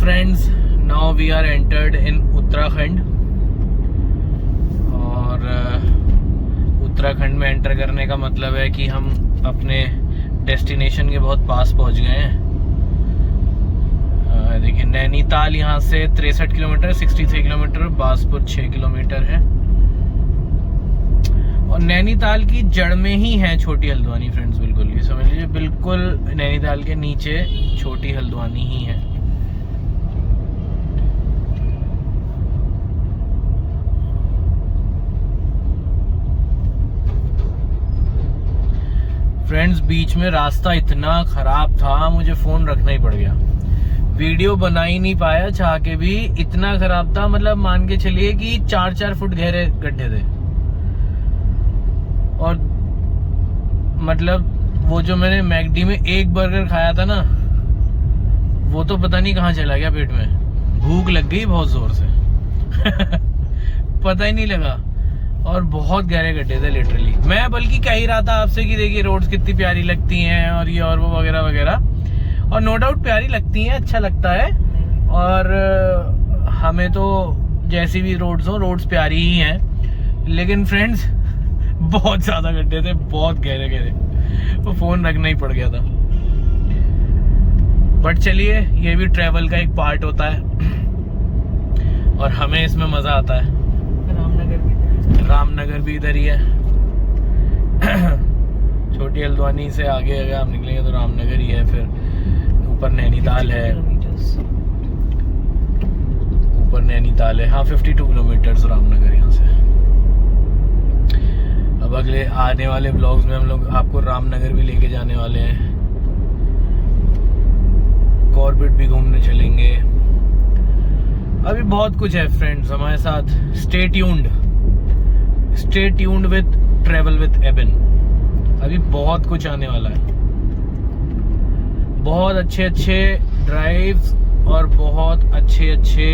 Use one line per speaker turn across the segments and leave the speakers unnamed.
Friends, now we are entered in Uttarakhand. और उत्तराखंड में enter करने का मतलब है कि हम अपने डेस्टिनेशन के बहुत पास पहुंच गए हैं। देखिए, नैनीताल यहाँ से 63 किलोमीटर, 63 किलोमीटर, बासपुर 6 किलोमीटर है। और नैनीताल की जड़ में ही है छोटी हल्द्वानी फ्रेंड्स, बिल्कुल ये समझ लीजिए, बिल्कुल नैनीताल के नीचे छोटी हल्द्वानी ही है। फ्रेंड्स, बीच में रास्ता इतना खराब था, मुझे फोन रखना ही पड़ गया। वीडियो बना ही नहीं पाया चाह के भी, इतना खराब था। मतलब मान के चलिए कि 4-4 फुट गहरे गड्ढे थे। और मतलब वो जो मैंने मैकडी में एक बर्गर खाया था ना, वो तो पता नहीं कहाँ चला गया पेट में। भूख लग गई बहुत जोर से पता ही नहीं लगा। और बहुत गहरे गड्ढे थे लिटरली। मैं बल्कि कह ही रहा था आपसे कि देखिए रोड्स कितनी प्यारी लगती हैं और ये और वो वगैरह वगैरह। और नो डाउट प्यारी लगती हैं, अच्छा लगता है। और हमें तो जैसी भी रोड्स हो, रोड्स प्यारी ही हैं। लेकिन फ्रेंड्स, बहुत ज्यादा गड्ढे थे, बहुत गहरे गहरे, वो फोन रखना ही पड़ गया था। बट चलिए, ये भी ट्रैवल का एक पार्ट होता है और हमें इसमें मजा आता है। रामनगर भी इधर ही है छोटी हल्द्वानी से आगे अगर आप निकलेंगे तो रामनगर ही है। फिर ऊपर नैनीताल है, ऊपर नैनीताल है। हाँ, 52 किलोमीटर रामनगर यहाँ से। अब अगले आने वाले ब्लॉग्स में हम लोग आपको रामनगर भी लेके जाने वाले हैं। कॉर्बेट भी घूमने चलेंगे। अभी बहुत कुछ है फ्रेंड्स हमारे साथ। Stay tuned with travel with Eban. अभी बहुत कुछ आने वाला है। बहुत अच्छे अच्छे ड्राइव्स और बहुत अच्छे अच्छे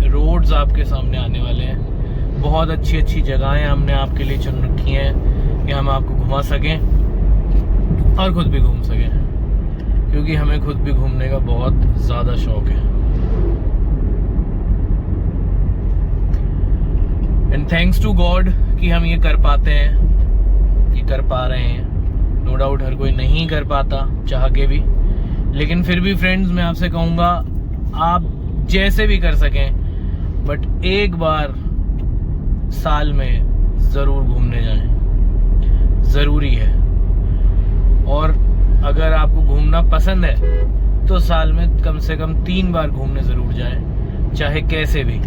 रोड्स आपके सामने आने वाले हैं। बहुत अच्छी अच्छी जगहें हमने आपके लिए चुन रखी हैं कि हम आपको घुमा सकें और खुद भी घूम सकें, क्योंकि हमें खुद भी घूमने का बहुत ज़्यादा शौक है। एंड थैंक्स टू गॉड कि हम ये कर पाते हैं, ये कर पा रहे हैं। नो डाउट हर कोई नहीं कर पाता चाह के भी। लेकिन फिर भी फ्रेंड्स, मैं आपसे कहूँगा, आप जैसे भी कर सकें, बट एक बार साल में ज़रूर घूमने जाएं, ज़रूरी है। और अगर आपको घूमना पसंद है तो साल में कम से कम 3 बार घूमने ज़रूर जाएं, चाहे कैसे भी।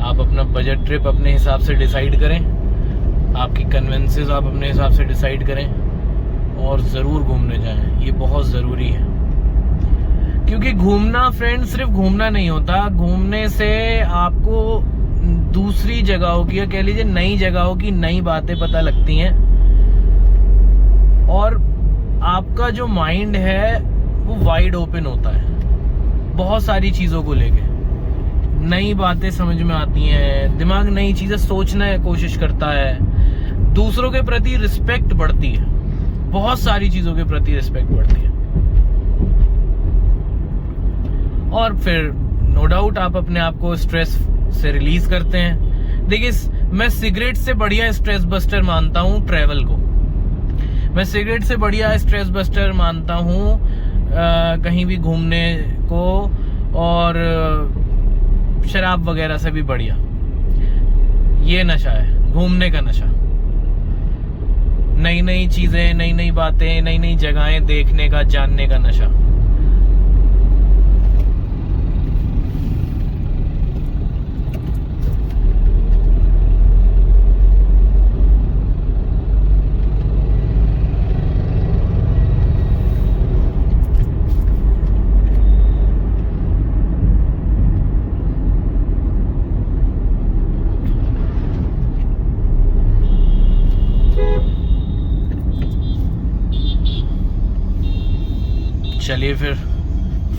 आप अपना बजट ट्रिप अपने हिसाब से डिसाइड करें, आपकी कन्वेंसेस आप अपने हिसाब से डिसाइड करें और ज़रूर घूमने जाएं। ये बहुत ज़रूरी है, क्योंकि घूमना फ्रेंड्स सिर्फ घूमना नहीं होता। घूमने से आपको दूसरी जगहों की, या कह लीजिए नई जगहों की नई बातें पता लगती हैं। और आपका जो माइंड है वो वाइड ओपन होता है बहुत सारी चीज़ों को लेके। नई बातें समझ में आती हैं, दिमाग नई चीज़ें सोचने की कोशिश करता है, दूसरों के प्रति रिस्पेक्ट बढ़ती है, बहुत सारी चीज़ों के प्रति रिस्पेक्ट बढ़ती है। और फिर नो डाउट आप अपने आप को स्ट्रेस से रिलीज करते हैं। देखिए, मैं सिगरेट से बढ़िया स्ट्रेस बस्टर मानता हूँ ट्रैवल को। मैं सिगरेट से बढ़िया स्ट्रेस बस्टर मानता हूँ कहीं भी घूमने को, और शराब वगैरह से भी बढ़िया ये नशा है, घूमने का नशा। नई नई चीजें, नई नई बातें, नई नई जगहें देखने का, जानने का नशा। चलिए फिर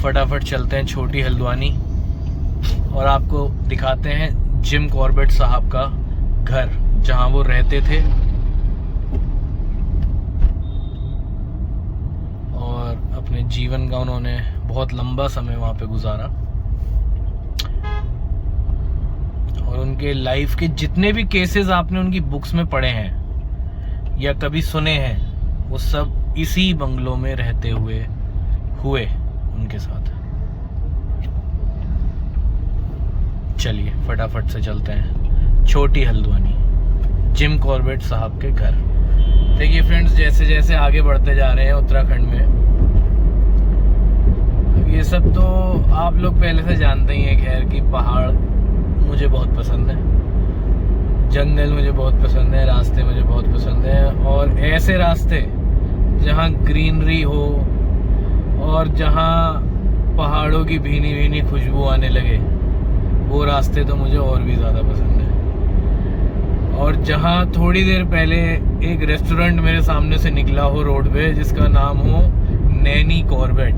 फटाफट चलते हैं छोटी हल्द्वानी और आपको दिखाते हैं जिम कॉर्बेट साहब का घर, जहां वो रहते थे और अपने अपने जीवन का उन्होंने बहुत लंबा समय वहाँ पे गुजारा और उनके लाइफ के जितने भी केसेस आपने उनकी बुक्स में पढ़े हैं या कभी सुने हैं वो सब इसी बंगलों में रहते हुए हुए उनके साथ। चलिए फटाफट से चलते हैं छोटी हल्द्वानी, जिम कॉर्बेट साहब के घर। देखिए फ्रेंड्स, जैसे जैसे आगे बढ़ते जा रहे हैं उत्तराखंड में, ये सब तो आप लोग पहले से जानते ही हैं खैर कि पहाड़ मुझे बहुत पसंद है, जंगल मुझे बहुत पसंद है, रास्ते मुझे बहुत पसंद है और ऐसे रास्ते जहाँ ग्रीनरी हो और जहाँ पहाड़ों की भीनी भीनी खुशबू आने लगे वो रास्ते तो मुझे और भी ज़्यादा पसंद है। और जहाँ थोड़ी देर पहले एक रेस्टोरेंट मेरे सामने से निकला हो रोड पे जिसका नाम हो नैनी कॉर्बेट,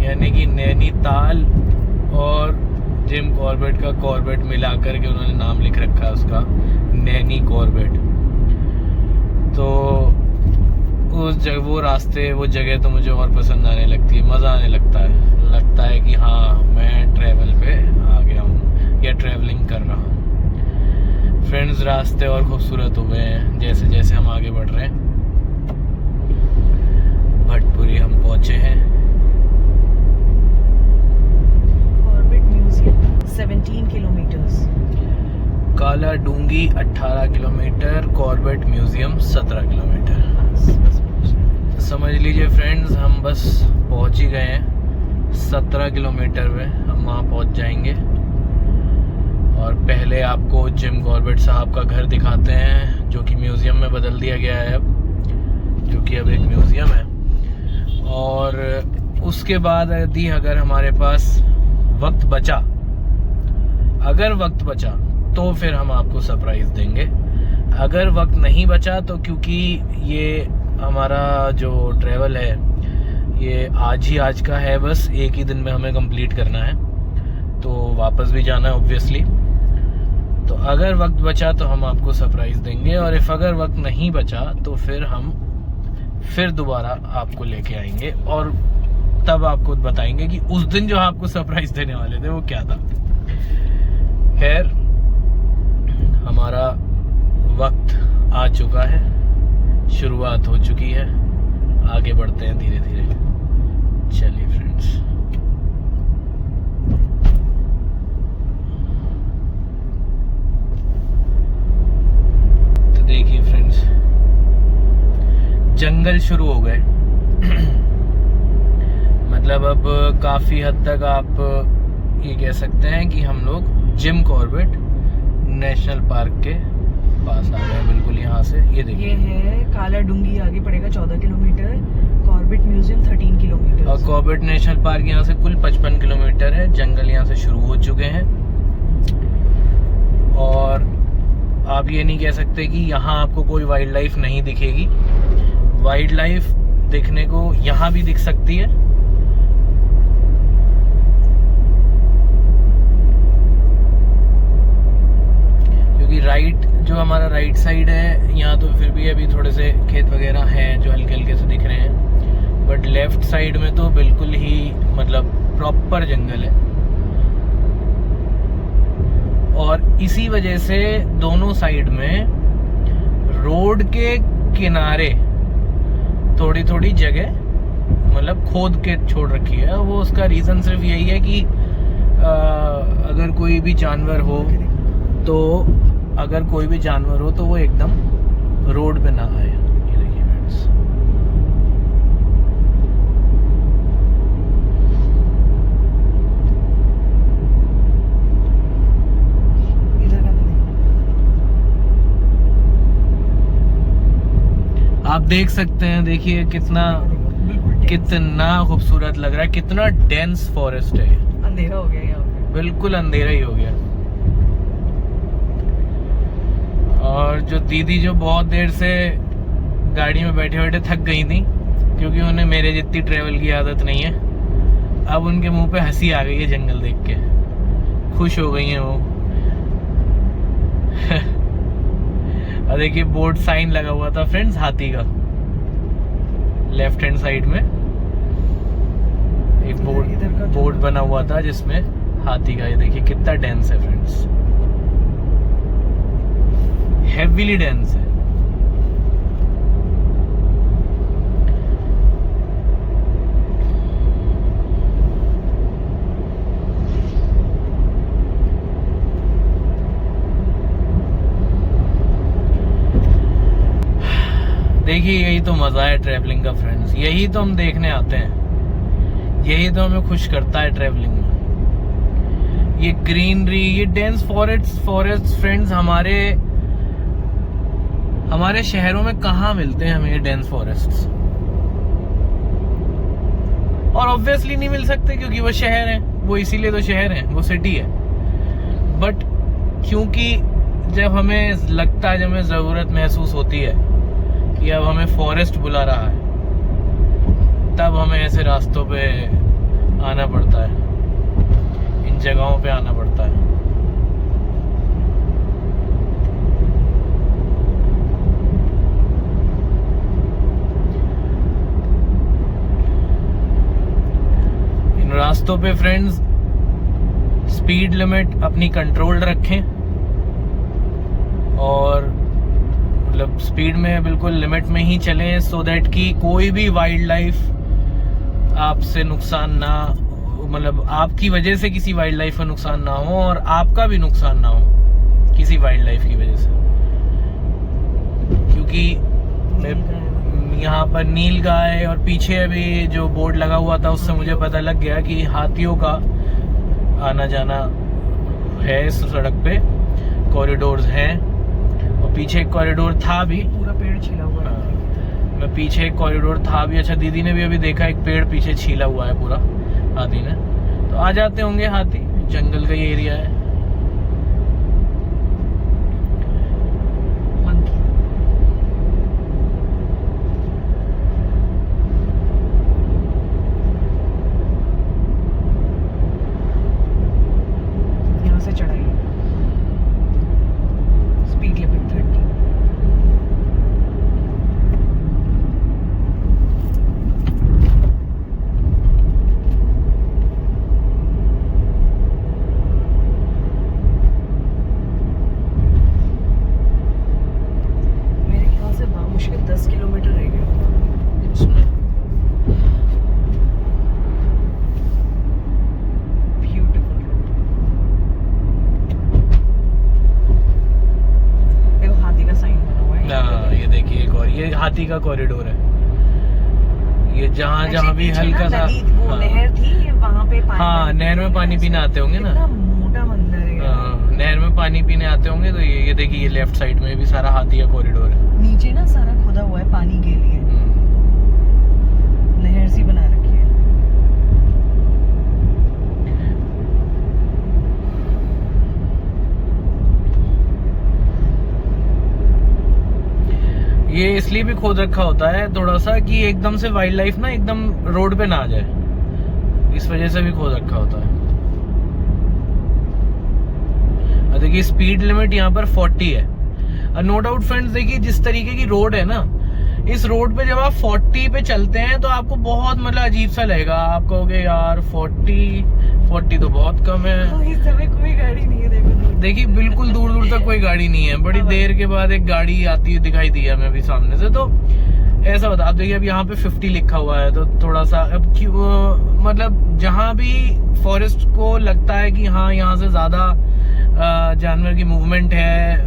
यानी कि नैनीताल और जिम कॉर्बेट का कॉर्बेट मिला करके उन्होंने नाम लिख रखा है उसका, नैनी कॉर्बेट। तो उस जगह वो रास्ते वो जगह तो मुझे और पसंद आने लगती है, मज़ा आने लगता है कि हाँ मैं ट्रैवल पे आ गया हूँ या ट्रैवलिंग कर रहा हूँ। फ्रेंड्स, रास्ते और खूबसूरत हो गए हैं जैसे जैसे हम आगे बढ़ रहे हैं। भटपुरी हम पहुँचे हैं।
कॉर्बेट म्यूजियम 17 किलोमीटर्स,
काला डूंगी 18 किलोमीटर, कॉर्बेट म्यूजियम 17 किलोमीटर। समझ लीजिए फ्रेंड्स, हम बस पहुंच ही गए हैं 17 किलोमीटर में, हम वहां पहुंच जाएंगे। और पहले आपको जिम कॉर्बेट साहब का घर दिखाते हैं जो कि म्यूजियम में बदल दिया गया है अब, जो कि अब एक म्यूजियम है। और उसके बाद यदि अगर हमारे पास वक्त बचा तो फिर हम आपको सरप्राइज देंगे। अगर वक्त नहीं बचा तो क्योंकि ये हमारा जो ट्रैवल है ये आज का है, बस एक ही दिन में हमें कंप्लीट करना है, तो वापस भी जाना है ऑब्वियसली। तो अगर वक्त बचा तो हम आपको सरप्राइज देंगे और इफ अगर वक्त नहीं बचा तो फिर हम दोबारा आपको लेके आएंगे और तब आपको बताएंगे कि उस दिन जो आपको सरप्राइज देने वाले थे वो क्या था। खैर, हमारा वक्त आ चुका है, शुरुआत हो चुकी है, आगे बढ़ते हैं धीरे धीरे। चलिए फ्रेंड्स, तो देखिए फ्रेंड्स, जंगल शुरू हो गए। मतलब अब काफी हद तक आप ये कह सकते हैं कि हम लोग जिम कॉर्बेट नेशनल पार्क के पास आ गए, बिल्कुल यहाँ से। ये देखिए,
ये है काला डूंगी, आगे पड़ेगा 14 किलोमीटर, कॉर्बेट म्यूजियम 13 किलोमीटर
और कॉर्बेट नेशनल पार्क यहाँ से कुल 55 किलोमीटर है। जंगल यहाँ से शुरू हो चुके हैं और आप ये नहीं कह सकते कि यहाँ आपको कोई वाइल्ड लाइफ नहीं दिखेगी। वाइल्ड लाइफ दिखने को यहाँ भी दिख सकती है। राइट, जो हमारा राइट साइड है यहाँ तो फिर भी अभी थोड़े से खेत वगैरह हैं जो हल्के हल्के से दिख रहे हैं, बट लेफ्ट साइड में तो बिल्कुल ही मतलब प्रॉपर जंगल है। और इसी वजह से दोनों साइड में रोड के किनारे थोड़ी थोड़ी जगह मतलब खोद के छोड़ रखी है। वो उसका रीज़न सिर्फ यही है कि अगर कोई भी जानवर हो तो वो एकदम रोड पे ना आए। ये देखिए फ्रेंड्स, आप देख सकते हैं, देखिए कितना खूबसूरत लग रहा है, कितना डेंस फॉरेस्ट है।
अंधेरा हो गया यहाँ पे,
बिल्कुल अंधेरा ही हो गया। और जो दीदी जो बहुत देर से गाड़ी में बैठे बैठे थक गई थी क्योंकि उन्हें मेरे जितनी ट्रेवल की आदत नहीं है, अब उनके मुंह पे हंसी आ गई है जंगल देख के, खुश हो गई हैं वो। और देखिए बोर्ड साइन लगा हुआ था फ्रेंड्स हाथी का लेफ्ट हैंड साइड में। बना हुआ था जिसमें हाथी का, ये देखिए कितना डेंस है फ्रेंड्स, हेवीली डेंस है। देखिए यही तो मजा है ट्रैवलिंग का फ्रेंड्स, यही तो हम देखने आते हैं, यही तो हमें खुश करता है ट्रैवलिंग में। ये ग्रीनरी, ये डेंस फॉरेस्ट फ्रेंड्स हमारे शहरों में कहाँ मिलते हैं हमें ये डेंस फॉरेस्ट्स, और ऑब्वियसली नहीं मिल सकते क्योंकि वो शहर है, वो इसीलिए तो शहर है, वो सिटी है। बट क्योंकि जब हमें लगता है, जब हमें जरूरत महसूस होती है कि अब हमें फॉरेस्ट बुला रहा है, तब हमें ऐसे रास्तों पे आना पड़ता है, इन जगहों पे आना पड़ता है। इन रास्तों पे फ्रेंड्स स्पीड लिमिट अपनी कंट्रोल रखें, और मतलब स्पीड में बिल्कुल लिमिट में ही चलें, सो दैट कि कोई भी वाइल्ड लाइफ आपसे नुकसान ना, मतलब आपकी वजह से किसी वाइल्ड लाइफ का नुकसान ना हो, और आपका भी नुकसान ना हो किसी वाइल्ड लाइफ की वजह से। क्योंकि यहाँ पर नील गाय, और पीछे अभी जो बोर्ड लगा हुआ था उससे मुझे पता लग गया कि हाथियों का आना जाना है इस सड़क पे, कॉरिडोर्स हैं, और पीछे एक कॉरिडोर था भी,
पूरा पेड़ छिला हुआ है।
मैं पीछे एक कॉरिडोर था भी। अच्छा, दीदी ने भी अभी देखा एक पेड़ पीछे छीला हुआ है पूरा हाथी ने, तो आ जाते होंगे हाथी, जंगल का ये एरिया है।
यहाँ से चढ़ाई, स्पीड लिमिट 30। मेरे ख्याल से मुश्किल 10 किलोमीटर रह गया
इसमें
ब्यूटीफुल। देखो हाथी का साइन बना हुआ है।
हाँ, ये देखिए एक और, ये हाथी का कॉरिडोर है। ये जहाँ भी हल्का सा
वो नहर थी, वहाँ पे पानी,
हाँ, नहर में पानी पीने आते होंगे ना,
कितना मोटा मंदिर है।
नहर में पानी पीने आते होंगे, तो ये देखिए ये लेफ्ट साइड में भी सारा हाथी का कॉरिडोर है।
नीचे ना सारा खुदा हुआ है पानी के लिए, नहर सी बना रखी है।
ये इसलिए भी खोद रखा होता है थोड़ा सा कि एकदम से वाइल्ड लाइफ ना एकदम रोड पे ना आ जाए, इस वजह से भी खोद रखा होता है। देखिए स्पीड लिमिट यहाँ पर 40 है। नो डाउट फ्रेंड्स, देखिए जिस तरीके की रोड है ना, इस रोड पे जब आप 40 पे चलते हैं तो आपको बहुत मतलब अजीब सा लगेगा। आप कहोगे यार 40 तो बहुत कम है।
तो इस समय कोई गाड़ी नहीं है, देखो
देखिए बिल्कुल दूर दूर तक कोई गाड़ी नहीं है। बड़ी देर के बाद एक गाड़ी आती है, दिखाई दी है हमें अभी सामने से, तो ऐसा होता है। आप देखिए अब यहाँ पे 50 लिखा हुआ है, तो थोड़ा सा अब क्यों, मतलब जहाँ भी फॉरेस्ट को लगता है कि हाँ यहाँ से ज्यादा जानवर की मूवमेंट है,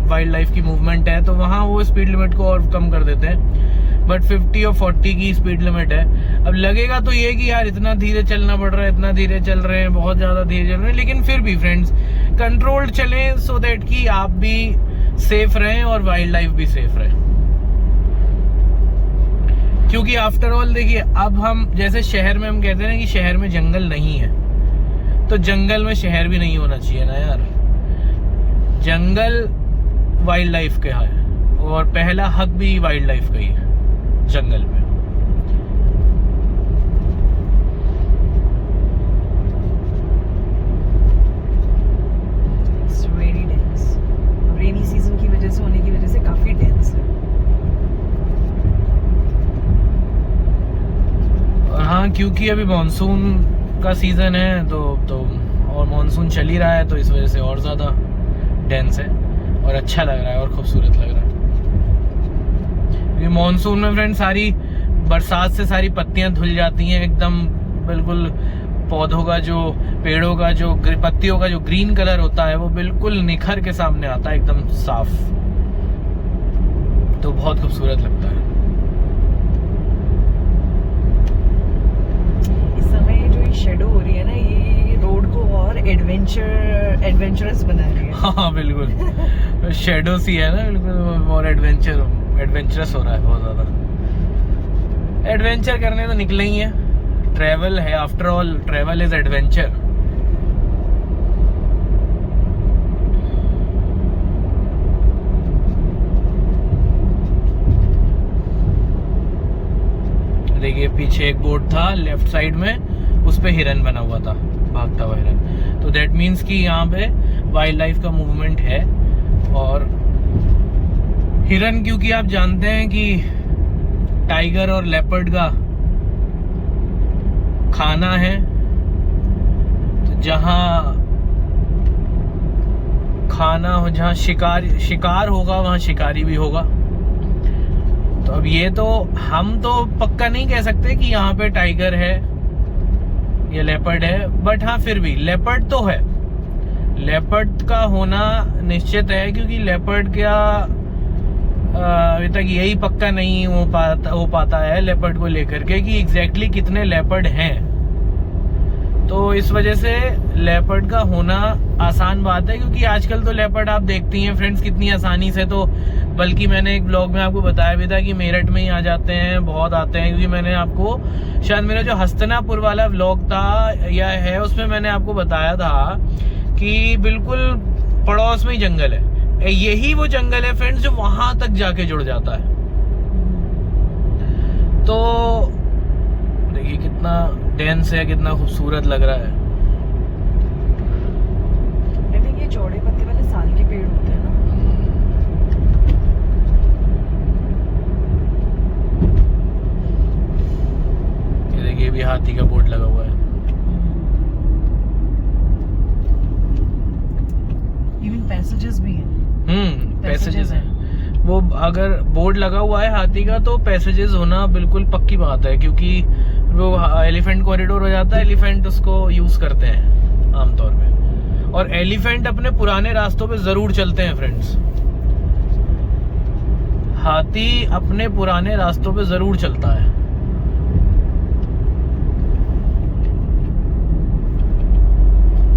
वाइल्ड लाइफ की मूवमेंट है, तो वहाँ वो स्पीड लिमिट को और कम कर देते हैं। बट 50 और 40 की स्पीड लिमिट है। अब लगेगा तो ये कि यार इतना धीरे चलना पड़ रहा है, इतना धीरे चल रहे हैं, बहुत ज्यादा धीरे चल रहे हैं, लेकिन फिर भी फ्रेंड्स कंट्रोल्ड चलें, सो दैट कि आप भी सेफ रहें और वाइल्ड लाइफ भी सेफ रहे। क्योंकि आफ्टर ऑल देखिए, अब हम जैसे शहर में हम कहते हैं ना कि शहर में जंगल नहीं है, तो जंगल में शहर भी नहीं होना चाहिए ना यार। जंगल वाइल्ड लाइफ का है, और पहला हक भी वाइल्ड लाइफ का ही है जंगल में।
It's very dense. Rainy season की वजह से, होने की वजह से काफी डेंस है।
और हाँ, क्योंकि अभी मानसून का सीज़न है तो और मॉनसून चल ही रहा है, तो इस वजह से और ज़्यादा डेंस है और अच्छा लग रहा है और खूबसूरत लग रहा है। ये मॉनसून में फ्रेंड सारी बरसात से सारी पत्तियां धुल जाती हैं एकदम, बिल्कुल पौधों का जो, पेड़ों का जो पत्तियों का जो ग्रीन कलर होता है वो बिल्कुल निखर के सामने आता है एकदम साफ, तो बहुत खूबसूरत लगता है।
इस समय जो ये शेडो हो रही है ना, ये रोड को और एडवेंचरस बना रही है।
हाँ बिल्कुल, शेडो सी है ना, बिल्कुल और एडवेंचरस हो रहा है बहुत ज्यादा। एडवेंचर करने तो निकले ही है, ट्रैवल है, after all travel is adventure. देखिए पीछे एक बोर्ड था लेफ्ट साइड में, उस पे हिरन बना हुआ था, भागता हुआ हिरन, तो दैट मीन्स कि यहाँ पे वाइल्ड लाइफ का मूवमेंट है। और हिरन, क्योंकि आप जानते हैं कि टाइगर और लेपर्ड का खाना है, तो जहाँ खाना हो, जहाँ शिकार होगा वहाँ शिकारी भी होगा। तो अब ये तो हम तो पक्का नहीं कह सकते कि यहाँ पे टाइगर है या लेपर्ड है, बट हाँ फिर भी लेपर्ड तो है, लेपर्ड का होना निश्चित है, क्योंकि लेपर्ड क्या अभी तक यही पक्का नहीं हो पाता है लेपर्ड को लेकर के कि एग्जैक्टली कितने लेपर्ड हैं। तो इस वजह से लेपर्ड का होना आसान बात है, क्योंकि आजकल तो लेपर्ड आप देखती हैं फ्रेंड्स कितनी आसानी से, तो बल्कि मैंने एक ब्लॉग में आपको बताया भी था कि मेरठ में ही आ जाते हैं, बहुत आते हैं, क्योंकि मैंने आपको शायद मेरा जो हस्तनापुर वाला ब्लॉग था या है उसमें मैंने आपको बताया था कि बिल्कुल पड़ोस में ही जंगल है, यही वो जंगल है फ्रेंड्स जो वहां तक जाके जुड़ जाता है। तो देखिए कितना डेंस है, कितना खूबसूरत लग रहा है।
आई थिंक ये चौड़े पत्ते वाले साल के पेड़ होते हैं ना।
ये देखिए, ये भी हाथी का बोर्ड लगा हुआ है।
इवन पैसेजेस भी हैं।
पैसेजेस हैं। वो अगर बोर्ड लगा हुआ है हाथी का तो पैसेजेस होना बिल्कुल पक्की बात है, क्योंकि वो एलिफेंट कॉरिडोर हो जाता है, एलिफेंट उसको यूज करते हैं आमतौर पे, और एलिफेंट अपने पुराने रास्तों पे जरूर चलते हैं फ्रेंड्स। हाथी अपने पुराने रास्तों पे जरूर चलता है।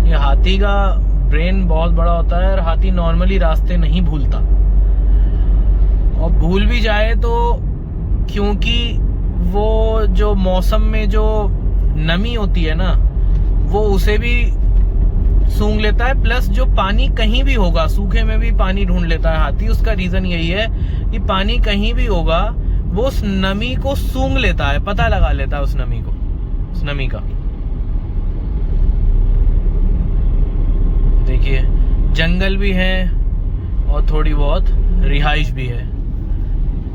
ये हाथी का ब्रेन बहुत बड़ा होता है और हाथी नॉर्मली रास्ते नहीं भूलता, और भूल भी जाए तो क्योंकि वो जो मौसम में जो नमी होती है ना वो उसे भी सूंघ लेता है, प्लस जो पानी कहीं भी होगा, सूखे में भी पानी ढूंढ लेता है हाथी। उसका रीजन यही है कि पानी कहीं भी होगा वो उस नमी को सूंघ लेता है, पता लगा लेता है उस नमी का। देखिए जंगल भी है और थोड़ी बहुत रिहाइश भी है,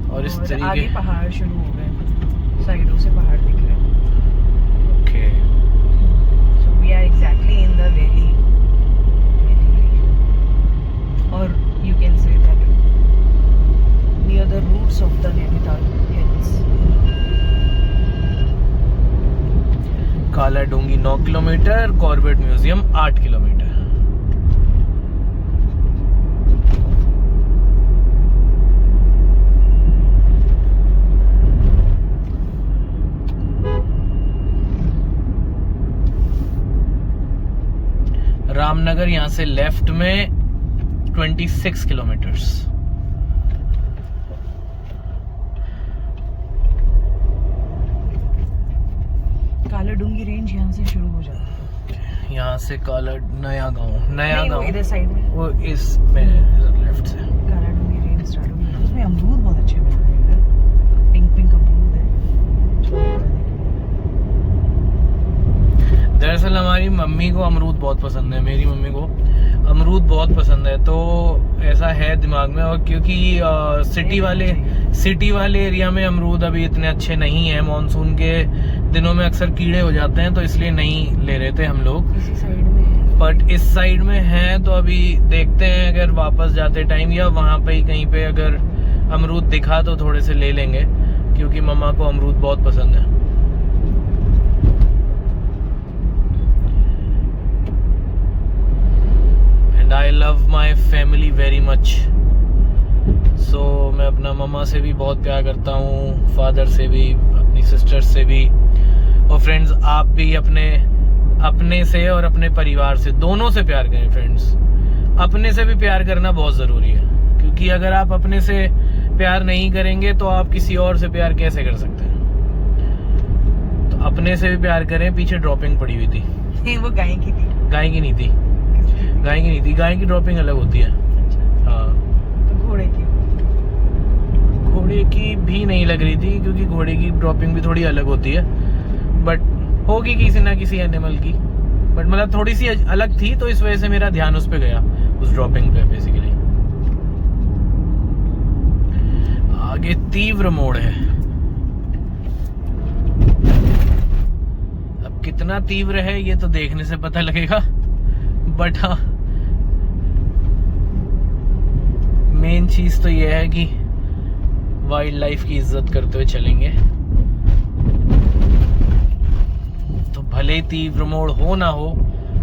और इस तरीके
आगे पहाड़ शुरू हो गए, साइडों से पहाड़ दिख रहे हैं।
Okay,
so we are exactly in the valley, और you can say that near the roots of the Nainital hills.
Kala Dhungi 9 kilometre, Corbett museum 8 kilometre. Ramnagar यहाँ से लेफ्ट में 26 किलोमीटर्स।
काला डूंगी रेंज यहाँ से शुरू हो जाता है।
यहाँ से काला नया गांव
इधर साइड में, वो
इसमें इधर लेफ्ट से
काला डूंगी रेंज स्टार्ट हो गया। उसमें अमरूद बहुत अच्छे मिल रहे हैं इधर, पिंक अमरूद है।
दरअसल हमारी मम्मी को अमरूद बहुत पसंद है, मेरी मम्मी को अमरूद बहुत पसंद है, तो ऐसा है दिमाग में। और क्योंकि सिटी वाले एरिया में अमरूद अभी इतने अच्छे नहीं है, मानसून के दिनों में अक्सर कीड़े हो जाते हैं, तो इसलिए नहीं ले रहे थे हम लोग।
इसी साइड में है।
बट इस साइड में है, तो अभी देखते हैं अगर वापस जाते टाइम या वहाँ पे ही कहीं पे अगर अमरूद दिखा तो थोड़े से ले लेंगे, क्योंकि मम्मा को अमरूद बहुत पसंद है। And I love my family very much. So मैं अपना मम्मा से भी बहुत प्यार करता हूँ, फादर से भी, अपनी सिस्टर्स से भी, और फ्रेंड्स आप भी अपने से और अपने परिवार से, दोनों से प्यार करें फ्रेंड्स। अपने से भी प्यार करना बहुत ज़रूरी है, क्योंकि अगर आप अपने से प्यार नहीं करेंगे तो आप किसी और से प्यार कैसे कर सकते हैं। तो अपने से भी प्यार करें। पीछे ड्रॉपिंग पड़ी हुई थी,
नहीं वो गाय की थी।
गाय की नहीं थी, गाय की नहीं थी, गाय की ड्रॉपिंग अलग होती है। हाँ,
तो घोड़े की
भी नहीं लग रही थी, क्योंकि घोड़े की ड्रॉपिंग भी थोड़ी अलग होती है, बट होगी किसी ना किसी एनिमल की, बट मतलब थोड़ी सी अलग थी, तो इस वजह से मेरा ध्यान उस पे गया, उस ड्रॉपिंग पे बेसिकली। आगे तीव्र मोड़ है। अब कितना तीव्र है ये तो देखने से पता लगेगा, बट हाँ मेन चीज तो ये है कि वाइल्ड लाइफ की इज्जत करते हुए चलेंगे, तो भले ही तीव्र मोड़ हो ना हो,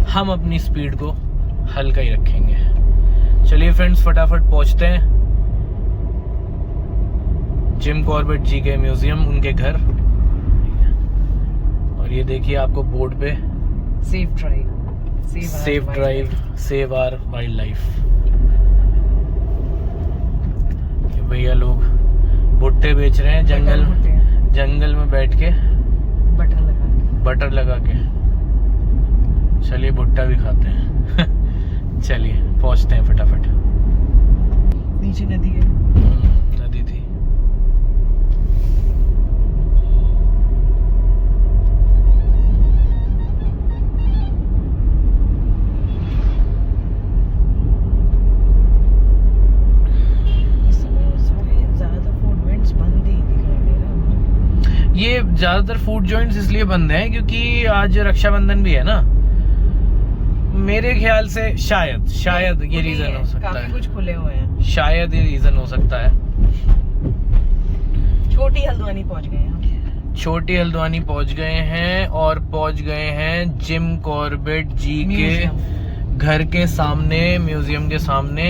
हम अपनी स्पीड को हल्का ही रखेंगे। चलिए फ्रेंड्स, फटाफट पहुंचते हैं जिम कॉर्बेट जी के म्यूजियम, उनके घर। और ये देखिए आपको बोर्ड पे
safe drive,
save our wild life. भैया लोग भुट्टे बेच रहे हैं जंगल में बैठ के, बटर लगा के। चलिए भुट्टा भी खाते हैं। चलिए पहुंचते हैं फटाफट।
नीचे नदी है।
नदी थी। ये ज्यादातर फूड जॉइंट्स इसलिए बंद हैं क्योंकि आज रक्षाबंधन भी है ना, मेरे ख्याल से शायद ये रीजन हो सकता है।
काफी कुछ खुले हुए हैं,
शायद ये रीजन हो सकता है।
छोटी हल्द्वानी पहुंच गए हैं।
छोटी हल्द्वानी पहुंच गए हैं, और पहुंच गए हैं जिम कॉर्बेट जी के घर के सामने, म्यूजियम के सामने।